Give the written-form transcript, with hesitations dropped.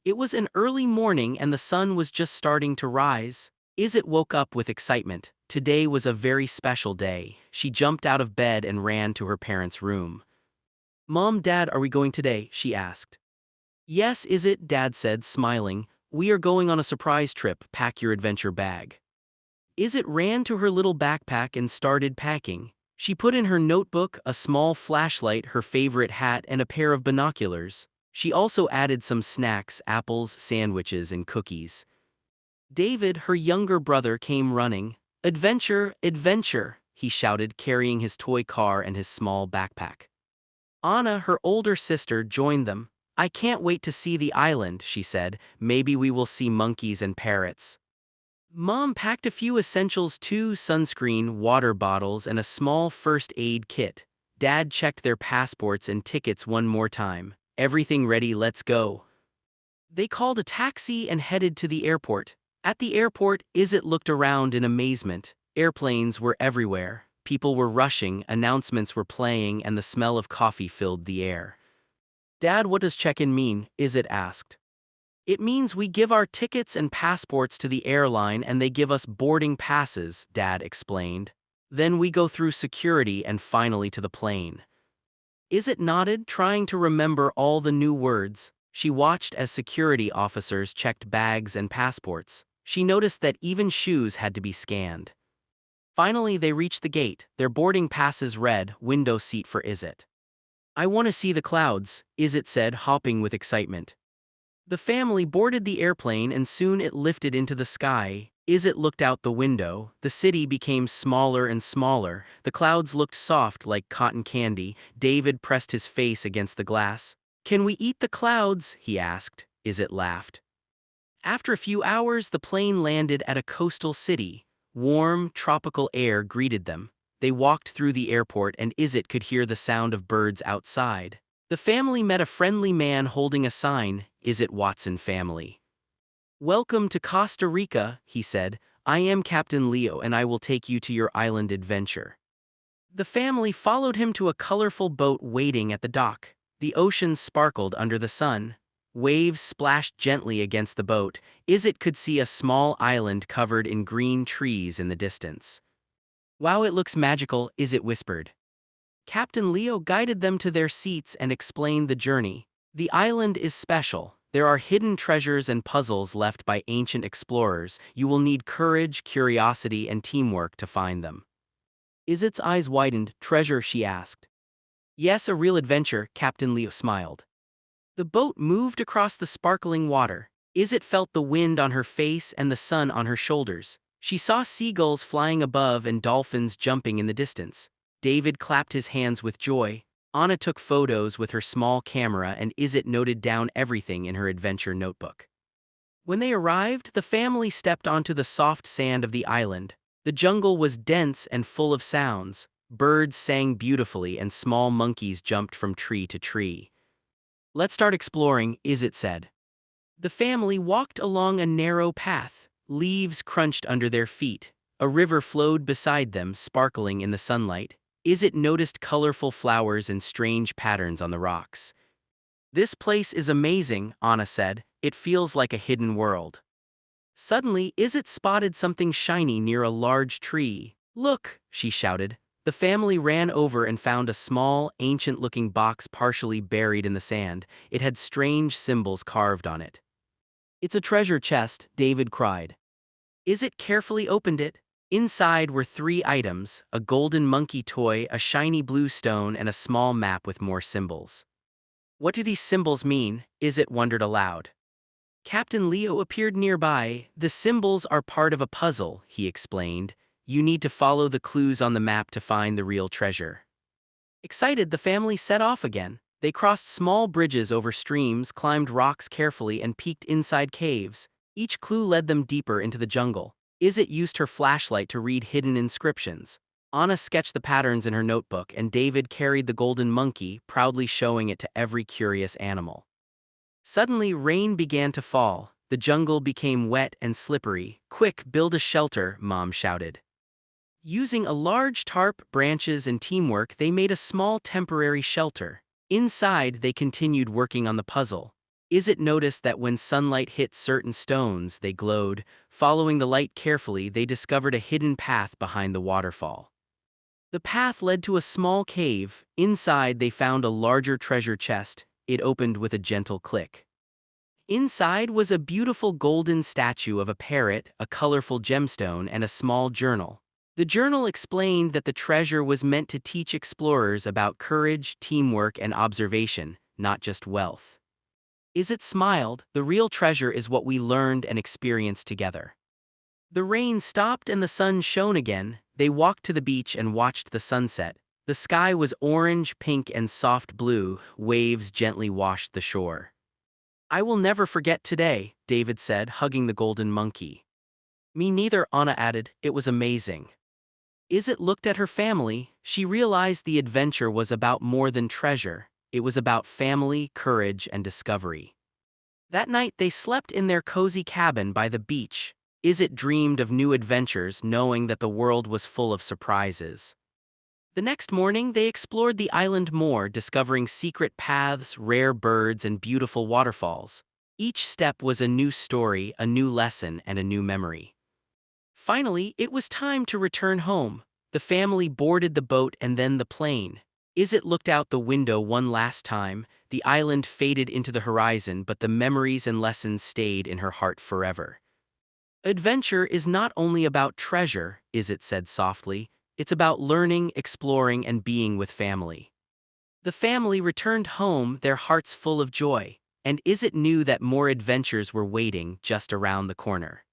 It was an early morning and the sun was just starting to rise. Izit woke up with excitement. Today was a very special day. She jumped out of bed and ran to her parents' room. "Mom, Dad, are we going today?" she asked. "Yes, Izit," Dad said, smiling. "We are going on a surprise trip. Pack your adventure bag." Izit ran to her little backpack and started packing. She put in her notebook, a small flashlight, her favorite hat, and a pair of binoculars. She also added some snacks, apples, sandwiches, and cookies. David, her younger brother, came running. "Adventure, adventure!" he shouted, carrying his toy car and his small backpack. Anna, her older sister, joined them. "I can't wait to see the island," she said. "Maybe we will see monkeys and parrots." Mom packed a few essentials too: sunscreen, water bottles, and a small first aid kit. Dad checked their passports and tickets one more time. "Everything ready, let's go." They called a taxi and headed to the airport. At the airport, Izit looked around in amazement. Airplanes were everywhere. People were rushing, announcements were playing, and the smell of coffee filled the air. "Dad, what does check-in mean?" Izit asked. "It means we give our tickets and passports to the airline and they give us boarding passes," Dad explained. "Then we go through security and finally to the plane." Izit nodded, trying to remember all the new words. She watched as security officers checked bags and passports. She noticed that even shoes had to be scanned. Finally, they reached the gate. Their boarding passes read, "Window seat for Izit." "I want to see the clouds," Izit said, hopping with excitement. The family boarded the airplane and soon it lifted into the sky. Izit looked out the window. The city became smaller and smaller. The clouds looked soft like cotton candy. David pressed his face against the glass. "Can we eat the clouds?" he asked. Izit laughed. After a few hours, the plane landed at a coastal city. Warm, tropical air greeted them. They walked through the airport and Izit could hear the sound of birds outside. The family met a friendly man holding a sign, "Izit Watson Family." "Welcome to Costa Rica," he said. "I am Captain Leo and I will take you to your island adventure." The family followed him to a colorful boat waiting at the dock. The ocean sparkled under the sun. Waves splashed gently against the boat. Izit could see a small island covered in green trees in the distance. "Wow, it looks magical," Izit whispered. Captain Leo guided them to their seats and explained the journey. "The island is special. There are hidden treasures and puzzles left by ancient explorers. You will need courage, curiosity, and teamwork to find them." Izit's eyes widened. "Treasure?" she asked. "Yes, a real adventure," Captain Leo smiled. The boat moved across the sparkling water. Izit felt the wind on her face and the sun on her shoulders. She saw seagulls flying above and dolphins jumping in the distance. David clapped his hands with joy. Anna took photos with her small camera and Izit noted down everything in her adventure notebook. When they arrived, the family stepped onto the soft sand of the island. The jungle was dense and full of sounds. Birds sang beautifully and small monkeys jumped from tree to tree. "Let's start exploring," Izit said. The family walked along a narrow path. Leaves crunched under their feet. A river flowed beside them, sparkling in the sunlight. Izit noticed colorful flowers and strange patterns on the rocks. "This place is amazing," Anna said. "It feels like a hidden world." Suddenly, Izit spotted something shiny near a large tree. "Look!" she shouted. The family ran over and found a small, ancient-looking box partially buried in the sand. It had strange symbols carved on it. "It's a treasure chest," David cried. Izit carefully opened it. Inside were three items: a golden monkey toy, a shiny blue stone, and a small map with more symbols. "What do these symbols mean?" Izit wondered aloud. Captain Leo appeared nearby. "The symbols are part of a puzzle," he explained. "You need to follow the clues on the map to find the real treasure." Excited, the family set off again. They crossed small bridges over streams, climbed rocks carefully, and peeked inside caves. Each clue led them deeper into the jungle. Izit used her flashlight to read hidden inscriptions. Anna sketched the patterns in her notebook, and David carried the golden monkey, proudly showing it to every curious animal. Suddenly, rain began to fall. The jungle became wet and slippery. "Quick, build a shelter," Mom shouted. Using a large tarp, branches, and teamwork, they made a small temporary shelter. Inside, they continued working on the puzzle. Is it noticed that when sunlight hit certain stones, they glowed. Following the light carefully, they discovered a hidden path behind the waterfall. The path led to a small cave. Inside, they found a larger treasure chest. It opened with a gentle click. Inside was a beautiful golden statue of a parrot, a colorful gemstone, and a small journal. The journal explained that the treasure was meant to teach explorers about courage, teamwork, and observation, not just wealth. Is it smiled? The real treasure is what we learned and experienced together. The rain stopped and the sun shone again. They walked to the beach and watched the sunset. The sky was orange, pink, and soft blue. Waves gently washed the shore. "I will never forget today," David said, hugging the golden monkey. "Me neither," Anna added. "It was amazing." Izzet looked at her family. She realized the adventure was about more than treasure. It was about family, courage, and discovery. That night they slept in their cozy cabin by the beach. Izzet dreamed of new adventures, knowing that the world was full of surprises. The next morning they explored the island more, discovering secret paths, rare birds, and beautiful waterfalls. Each step was a new story, a new lesson, and a new memory. Finally, it was time to return home. The family boarded the boat and then the plane. Izzet looked out the window one last time. The island faded into the horizon, but the memories and lessons stayed in her heart forever. "Adventure is not only about treasure," Izzet said softly. "It's about learning, exploring, and being with family." The family returned home, their hearts full of joy, and Izzet knew that more adventures were waiting just around the corner.